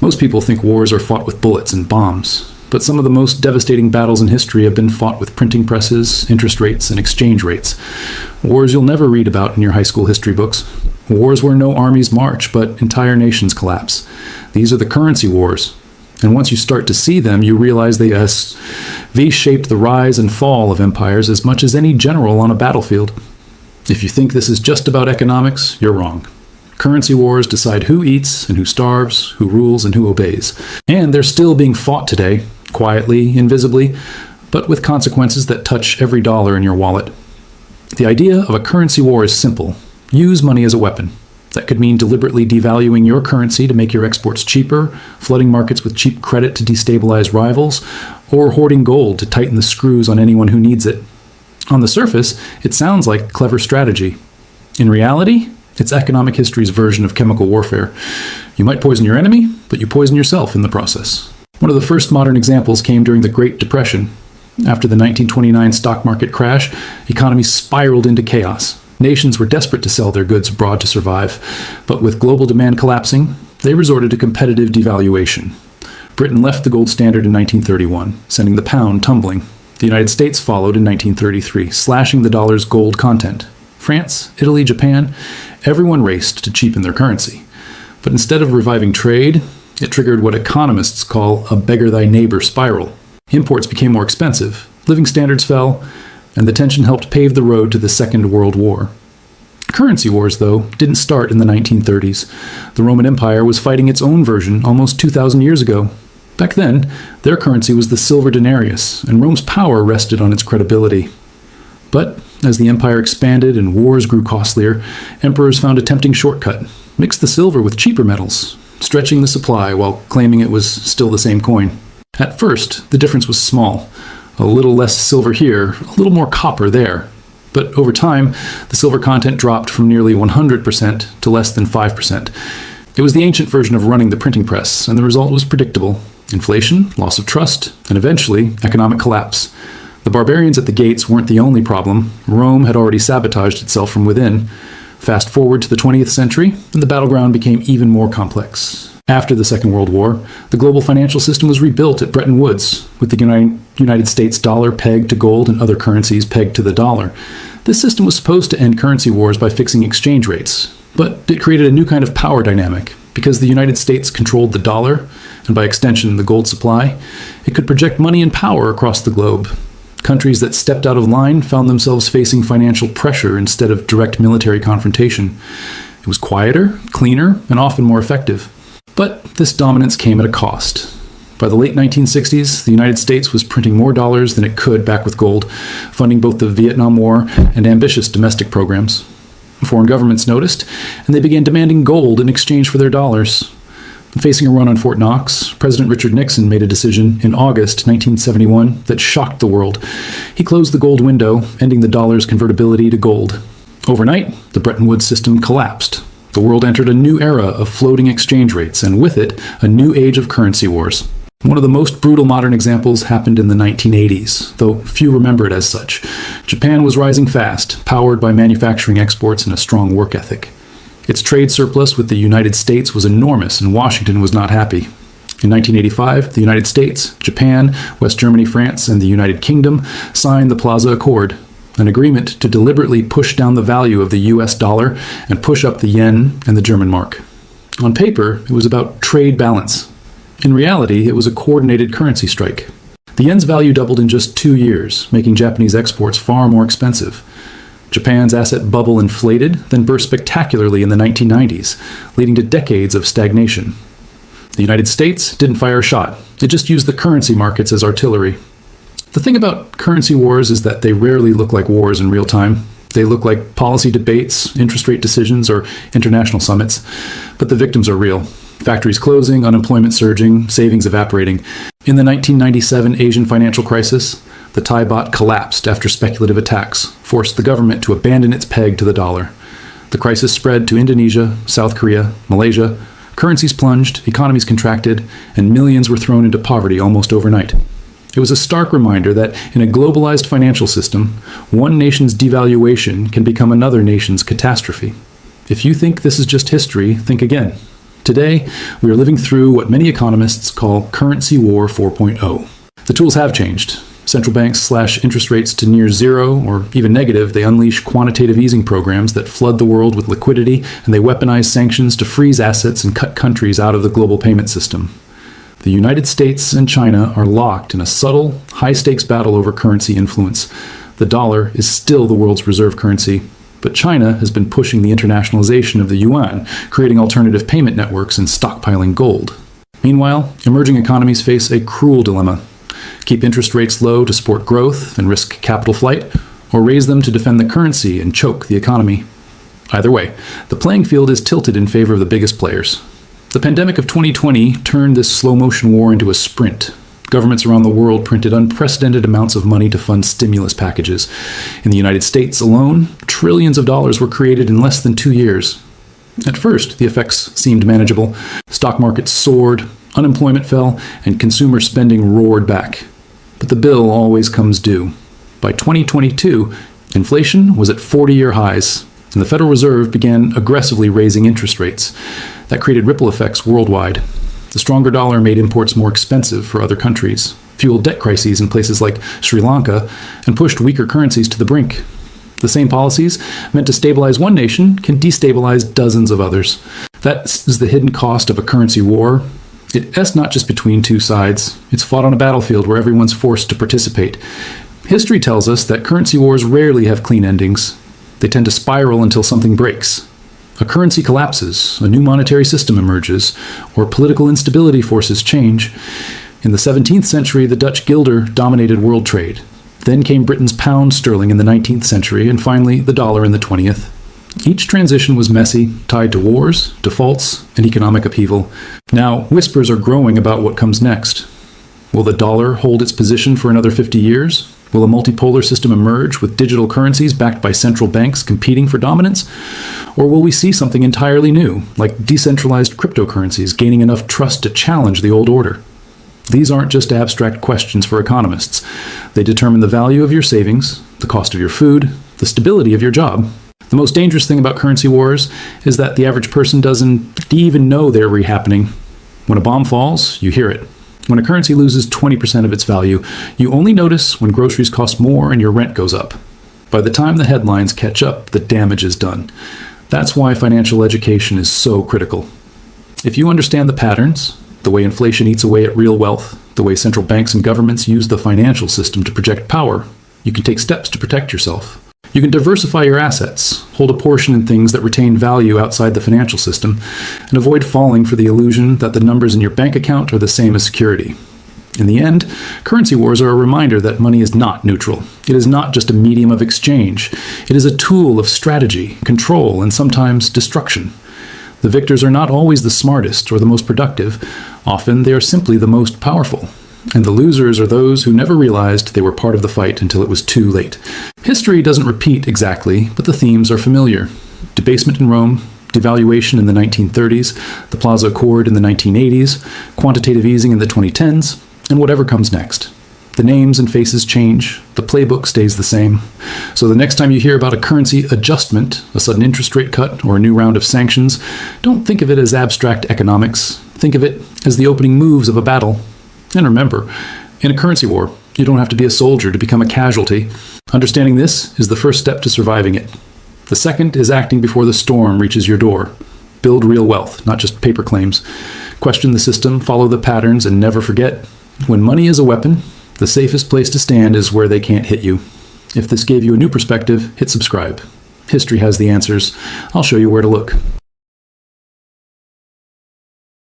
Most people think wars are fought with bullets and bombs, but some of the most devastating battles in history have been fought with printing presses, interest rates, and exchange rates. Wars you'll never read about in your high school history books. Wars where no armies march, but entire nations collapse. These are the currency wars. And once you start to see them, you realize they V-shaped the rise and fall of empires as much as any general on a battlefield. If you think this is just about economics, you're wrong. Currency wars decide who eats and who starves, who rules and who obeys. And they're still being fought today, quietly, invisibly, but with consequences that touch every dollar in your wallet. The idea of a currency war is simple. Use money as a weapon. That could mean deliberately devaluing your currency to make your exports cheaper, flooding markets with cheap credit to destabilize rivals, or hoarding gold to tighten the screws on anyone who needs it. On the surface, it sounds like a clever strategy. In reality, it's economic history's version of chemical warfare. You might poison your enemy, but you poison yourself in the process. One of the first modern examples came during the Great Depression. After the 1929 stock market crash, economies spiraled into chaos. Nations were desperate to sell their goods abroad to survive, but with global demand collapsing, they resorted to competitive devaluation. Britain left the gold standard in 1931, sending the pound tumbling. The United States followed in 1933, slashing the dollar's gold content. France, Italy, Japan, everyone raced to cheapen their currency. But instead of reviving trade, it triggered what economists call a beggar-thy-neighbor spiral. Imports became more expensive, living standards fell, and the tension helped pave the road to the Second World War. Currency wars, though, didn't start in the 1930s. The Roman Empire was fighting its own version almost 2,000 years ago. Back then, their currency was the silver denarius, and Rome's power rested on its credibility. But as the empire expanded and wars grew costlier, emperors found a tempting shortcut: mix the silver with cheaper metals, stretching the supply while claiming it was still the same coin. At first, the difference was small. A little less silver here, a little more copper there. But over time, the silver content dropped from nearly 100% to less than 5%. It was the ancient version of running the printing press, and the result was predictable: inflation, loss of trust, and eventually, economic collapse. The barbarians at the gates weren't the only problem. Rome had already sabotaged itself from within. Fast forward to the 20th century, and the battleground became even more complex. After the Second World War, the global financial system was rebuilt at Bretton Woods, with the United States dollar pegged to gold and other currencies pegged to the dollar. This system was supposed to end currency wars by fixing exchange rates, but it created a new kind of power dynamic. Because the United States controlled the dollar, and by extension the gold supply, it could project money and power across the globe. Countries that stepped out of line found themselves facing financial pressure instead of direct military confrontation. It was quieter, cleaner, and often more effective. But this dominance came at a cost. By the late 1960s, the United States was printing more dollars than it could back with gold, funding both the Vietnam War and ambitious domestic programs. Foreign governments noticed, and they began demanding gold in exchange for their dollars. Facing a run on Fort Knox, President Richard Nixon made a decision in August 1971 that shocked the world. He closed the gold window, ending the dollar's convertibility to gold. Overnight, the Bretton Woods system collapsed. The world entered a new era of floating exchange rates, and with it, a new age of currency wars. One of the most brutal modern examples happened in the 1980s, though few remember it as such. Japan was rising fast, powered by manufacturing exports and a strong work ethic. Its trade surplus with the United States was enormous, and Washington was not happy. In 1985, the United States, Japan, West Germany, France, and the United Kingdom signed the Plaza Accord, an agreement to deliberately push down the value of the US dollar and push up the yen and the German mark. On paper, it was about trade balance. In reality, it was a coordinated currency strike. The yen's value doubled in just 2 years, making Japanese exports far more expensive. Japan's asset bubble inflated, then burst spectacularly in the 1990s, leading to decades of stagnation. The United States didn't fire a shot. It just used the currency markets as artillery. The thing about currency wars is that they rarely look like wars in real time. They look like policy debates, interest rate decisions, or international summits. But the victims are real. Factories closing, unemployment surging, savings evaporating. In the 1997 Asian financial crisis, the Thai baht collapsed after speculative attacks forced the government to abandon its peg to the dollar. The crisis spread to Indonesia, South Korea, Malaysia. Currencies plunged, economies contracted, and millions were thrown into poverty almost overnight. It was a stark reminder that in a globalized financial system, one nation's devaluation can become another nation's catastrophe. If you think this is just history, think again. Today, we are living through what many economists call currency war 4.0. The tools have changed. Central banks slash interest rates to near zero or even negative. They unleash quantitative easing programs that flood the world with liquidity, and they weaponize sanctions to freeze assets and cut countries out of the global payment system. The United States and China are locked in a subtle, high-stakes battle over currency influence. The dollar is still the world's reserve currency, but China has been pushing the internationalization of the yuan, creating alternative payment networks and stockpiling gold. Meanwhile, emerging economies face a cruel dilemma. Keep interest rates low to support growth and risk capital flight, or raise them to defend the currency and choke the economy. Either way, the playing field is tilted in favor of the biggest players. The pandemic of 2020 turned this slow-motion war into a sprint. Governments around the world printed unprecedented amounts of money to fund stimulus packages. In the United States alone, trillions of dollars were created in less than 2 years. At first, the effects seemed manageable. Stock markets soared, unemployment fell, and consumer spending roared back. But the bill always comes due. By 2022, inflation was at 40-year highs, and the Federal Reserve began aggressively raising interest rates. That created ripple effects worldwide. The stronger dollar made imports more expensive for other countries, fueled debt crises in places like Sri Lanka, and pushed weaker currencies to the brink. The same policies, meant to stabilize one nation, can destabilize dozens of others. That is the hidden cost of a currency war. It's not just between two sides. It's fought on a battlefield where everyone's forced to participate. History tells us that currency wars rarely have clean endings. They tend to spiral until something breaks. A currency collapses, a new monetary system emerges, or political instability forces change. In the 17th century, the Dutch guilder dominated world trade. Then came Britain's pound sterling in the 19th century, and finally the dollar in the 20th. Each transition was messy, tied to wars, defaults, and economic upheaval. Now, whispers are growing about what comes next. Will the dollar hold its position for another 50 years? Will a multipolar system emerge with digital currencies backed by central banks competing for dominance? Or will we see something entirely new, like decentralized cryptocurrencies gaining enough trust to challenge the old order? These aren't just abstract questions for economists. They determine the value of your savings, the cost of your food, the stability of your job. The most dangerous thing about currency wars is that the average person doesn't even know they're re-happening. When a bomb falls, you hear it. When a currency loses 20% of its value, you only notice when groceries cost more and your rent goes up. By the time the headlines catch up, the damage is done. That's why financial education is so critical. If you understand the patterns, the way inflation eats away at real wealth, the way central banks and governments use the financial system to project power, you can take steps to protect yourself. You can diversify your assets, hold a portion in things that retain value outside the financial system, and avoid falling for the illusion that the numbers in your bank account are the same as security. In the end, currency wars are a reminder that money is not neutral. It is not just a medium of exchange. It is a tool of strategy, control, and sometimes destruction. The victors are not always the smartest or the most productive. Often they are simply the most powerful. And the losers are those who never realized they were part of the fight until it was too late. History doesn't repeat exactly, but the themes are familiar. Debasement in Rome, devaluation in the 1930s, the Plaza Accord in the 1980s, quantitative easing in the 2010s, and whatever comes next. The names and faces change, the playbook stays the same. So the next time you hear about a currency adjustment, a sudden interest rate cut, or a new round of sanctions, don't think of it as abstract economics. Think of it as the opening moves of a battle. And remember, in a currency war, you don't have to be a soldier to become a casualty. Understanding this is the first step to surviving it. The second is acting before the storm reaches your door. Build real wealth, not just paper claims. Question the system, follow the patterns, and never forget, when money is a weapon, the safest place to stand is where they can't hit you. If this gave you a new perspective, hit subscribe. History has the answers. I'll show you where to look.